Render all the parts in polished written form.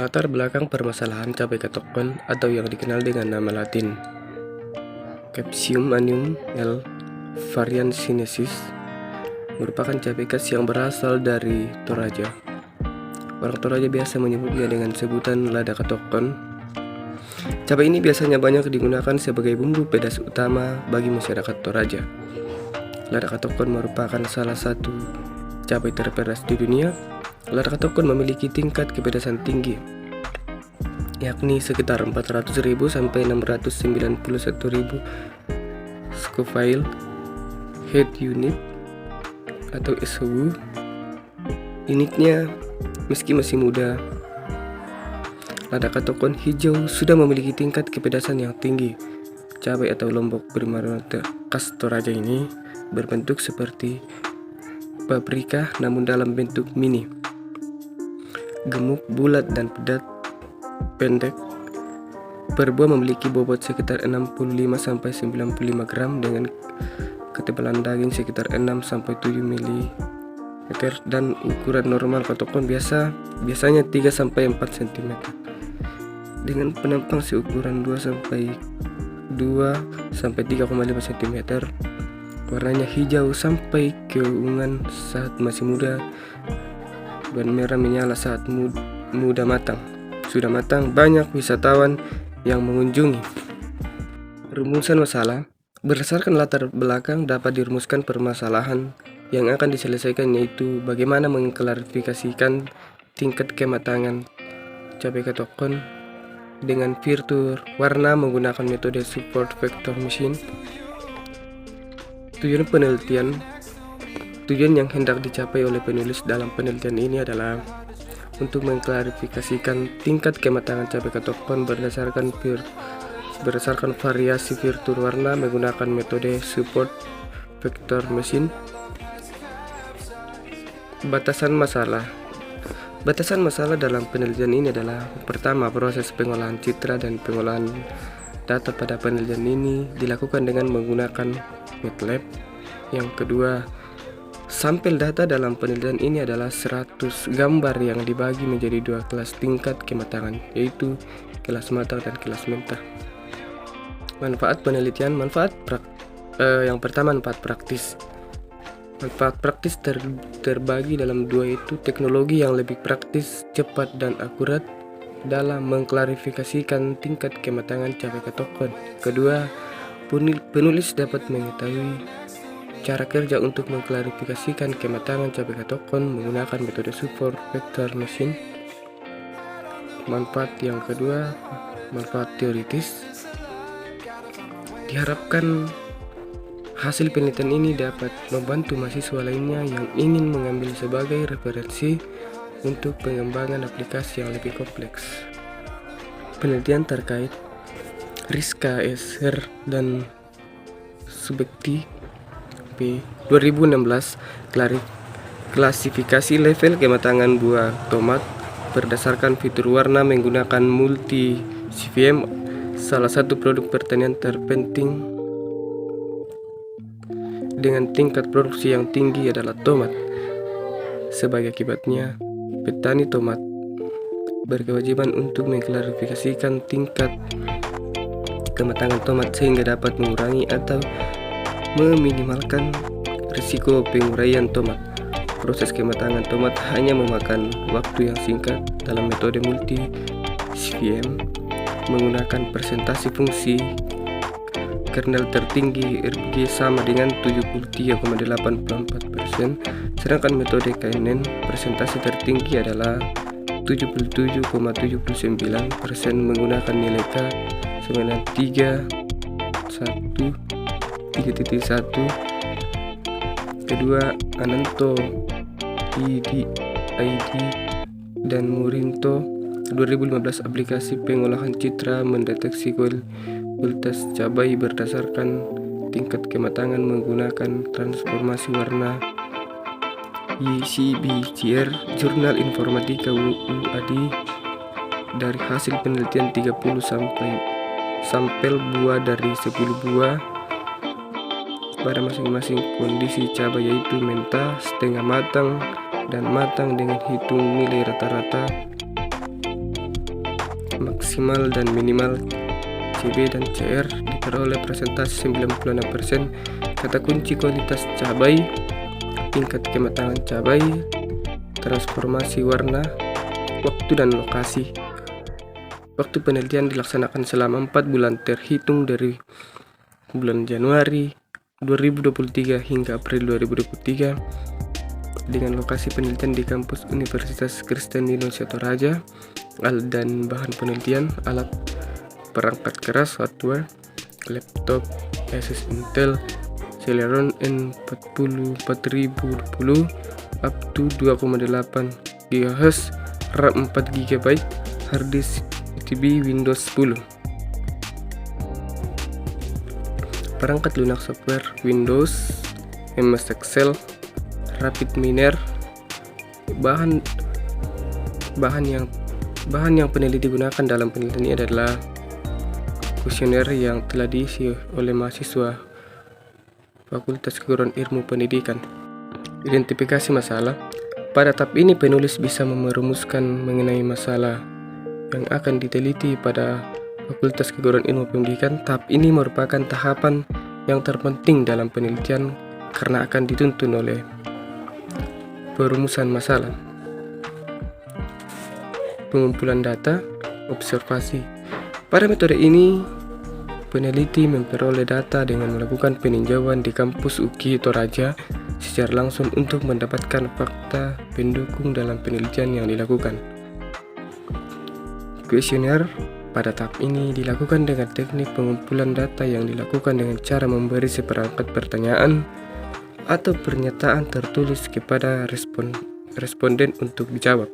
Latar belakang permasalahan cabai katokon atau yang dikenal dengan nama latin Capsium annuum L. variansinensis merupakan cabai khas yang berasal dari Toraja. Orang Toraja biasa menyebutnya dengan sebutan lada katokon. Cabai ini biasanya banyak digunakan sebagai bumbu pedas utama bagi masyarakat Toraja. Lada katokon merupakan salah satu cabai terpedas di dunia. Lada katokon memiliki tingkat kepedasan tinggi, yakni sekitar 400.000 sampai 691.000 Scoville head unit atau SHU unitnya. Meski masih muda, lada katokon hijau sudah memiliki tingkat kepedasan yang tinggi. Cabai atau lombok berwarna khas Toraja ini berbentuk seperti paprika namun dalam bentuk mini, gemuk, bulat, dan pendek. Per buah memiliki bobot sekitar 65-95 gram dengan ketebalan daging sekitar 6-7 mm, dan ukuran normal katokon biasanya 3-4 cm dengan penampang seukuran 2-3,5 cm. Warnanya hijau sampai keunguan saat masih muda dan merah menyala saat sudah matang. Banyak wisatawan yang mengunjungi. Rumusan masalah. Berdasarkan latar belakang dapat dirumuskan permasalahan yang akan diselesaikan, yaitu bagaimana mengklarifikasikan tingkat kematangan cabai katokon dengan fitur warna menggunakan metode support vector machine. Tujuan yang hendak dicapai oleh penulis dalam penelitian ini adalah untuk mengklarifikasikan tingkat kematangan cabai katokon berdasarkan variasi fitur warna menggunakan metode support vector machine. Batasan masalah dalam penelitian ini adalah: pertama, proses pengolahan citra dan pengolahan data pada penelitian ini dilakukan dengan menggunakan MATLAB. Yang kedua, sampel data dalam penelitian ini adalah 100 gambar yang dibagi menjadi dua kelas tingkat kematangan, yaitu kelas matang dan kelas mentah. Manfaat penelitian. Yang pertama, manfaat praktis. Manfaat praktis terbagi dalam dua, yaitu teknologi yang lebih praktis, cepat, dan akurat dalam mengklarifikasikan tingkat kematangan cabai katokon. Kedua, penulis dapat mengetahui cara kerja untuk mengklarifikasikan kematangan cabai katokon menggunakan metode support vector machine. Manfaat yang kedua, manfaat teoritis. Diharapkan hasil penelitian ini dapat membantu mahasiswa lainnya yang ingin mengambil sebagai referensi untuk pengembangan aplikasi yang lebih kompleks. Penelitian terkait Rizka S.R. dan Subekti P. 2016 klasifikasi level kematangan buah tomat berdasarkan fitur warna menggunakan multi CVM. Salah satu produk pertanian terpenting dengan tingkat produksi yang tinggi adalah tomat. Sebagai akibatnya, petani tomat berkewajiban untuk mengklarifikasikan tingkat kematangan tomat sehingga dapat mengurangi atau meminimalkan risiko penguraian tomat. Proses kematangan tomat hanya memakan waktu yang singkat dalam metode multi CVM menggunakan presentasi fungsi kernel tertinggi RPG sama dengan 73,84%, sedangkan metode KNN presentasi tertinggi adalah 77,79% menggunakan nilai K 931.3.1. Kedua, Ananto, ID, dan Murinto 2015 aplikasi pengolahan citra mendeteksi kualitas cabai berdasarkan tingkat kematangan menggunakan transformasi warna. YCBCR Jurnal Informatika UAD. Dari hasil penelitian 30 sampel buah dari 10 buah pada masing-masing kondisi cabai, yaitu mentah, setengah matang, dan matang dengan hitung nilai rata-rata maksimal dan minimal CB dan CR diperoleh presentasi 96%, kata kunci kualitas cabai, tingkat kematangan cabai, transformasi warna, waktu dan lokasi. Waktu penelitian dilaksanakan selama 4 bulan terhitung dari bulan Januari 2023 hingga April 2023 dengan lokasi penelitian di kampus Universitas Kristen Indonesia Toraja. Dan bahan penelitian: alat perangkat keras hardware, laptop Asus Intel Celeron N40 4020 up to 2,8 GHz, RAM 4 GB, harddisk UTB Windows 10. Perangkat lunak software Windows, MS Excel, Rapid Miner. Bahan yang peneliti gunakan dalam penelitian ini adalah kuesioner yang telah diisi oleh mahasiswa Fakultas Keguruan Ilmu Pendidikan. Identifikasi masalah. Pada tahap ini penulis bisa merumuskan mengenai masalah yang akan diteliti pada Fakultas Keguruan Ilmu Pendidikan. Tahap ini merupakan tahapan yang terpenting dalam penelitian karena akan dituntun oleh perumusan masalah. Pengumpulan data, observasi. Pada metode ini, peneliti memperoleh data dengan melakukan peninjauan di kampus UKI Toraja secara langsung untuk mendapatkan fakta pendukung dalam penelitian yang dilakukan. Kuesioner pada tahap ini dilakukan dengan teknik pengumpulan data yang dilakukan dengan cara memberi seperangkat pertanyaan atau pernyataan tertulis kepada responden untuk dijawab.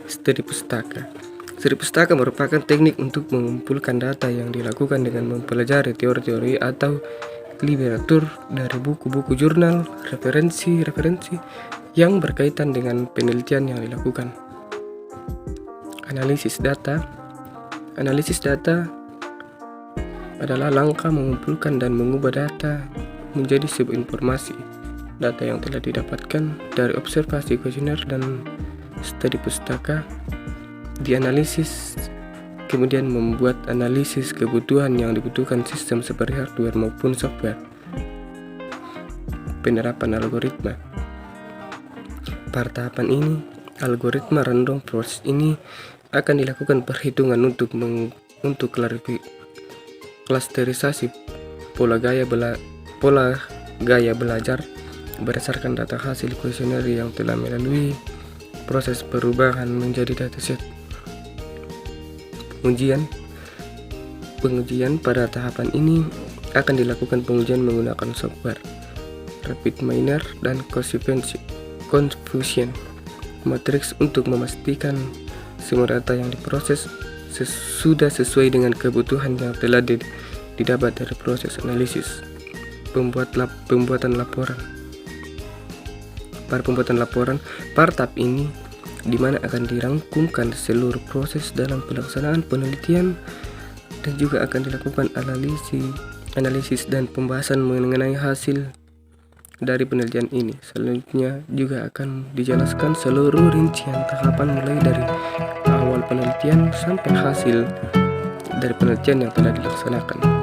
Studi pustaka. Studi pustaka merupakan teknik untuk mengumpulkan data yang dilakukan dengan mempelajari teori-teori atau literatur dari buku-buku jurnal, referensi yang berkaitan dengan penelitian yang dilakukan. Analisis data. Analisis data adalah langkah mengumpulkan dan mengubah data menjadi sebuah informasi. Data yang telah didapatkan dari observasi kuesioner dan studi pustaka dianalisis, kemudian membuat analisis kebutuhan yang dibutuhkan sistem seperti hardware maupun software. Penerapan algoritma. Pada tahapan ini, algoritma random forest ini akan dilakukan perhitungan untuk klasterisasi pola gaya belajar berdasarkan data hasil kuesioner yang telah melalui proses perubahan menjadi dataset. Pengujian pada tahapan ini akan dilakukan pengujian menggunakan software Rapid Miner dan Confusion Matrix untuk memastikan semua data yang diproses sudah sesuai dengan kebutuhan yang telah didapat dari proses analisis. Pembuatan laporan. Pada pembuatan laporan, pada tahap ini di mana akan dirangkumkan seluruh proses dalam pelaksanaan penelitian dan juga akan dilakukan analisis dan pembahasan mengenai hasil dari penelitian ini. Selanjutnya juga akan dijelaskan seluruh rincian tahapan mulai dari awal penelitian sampai hasil dari penelitian yang telah dilaksanakan.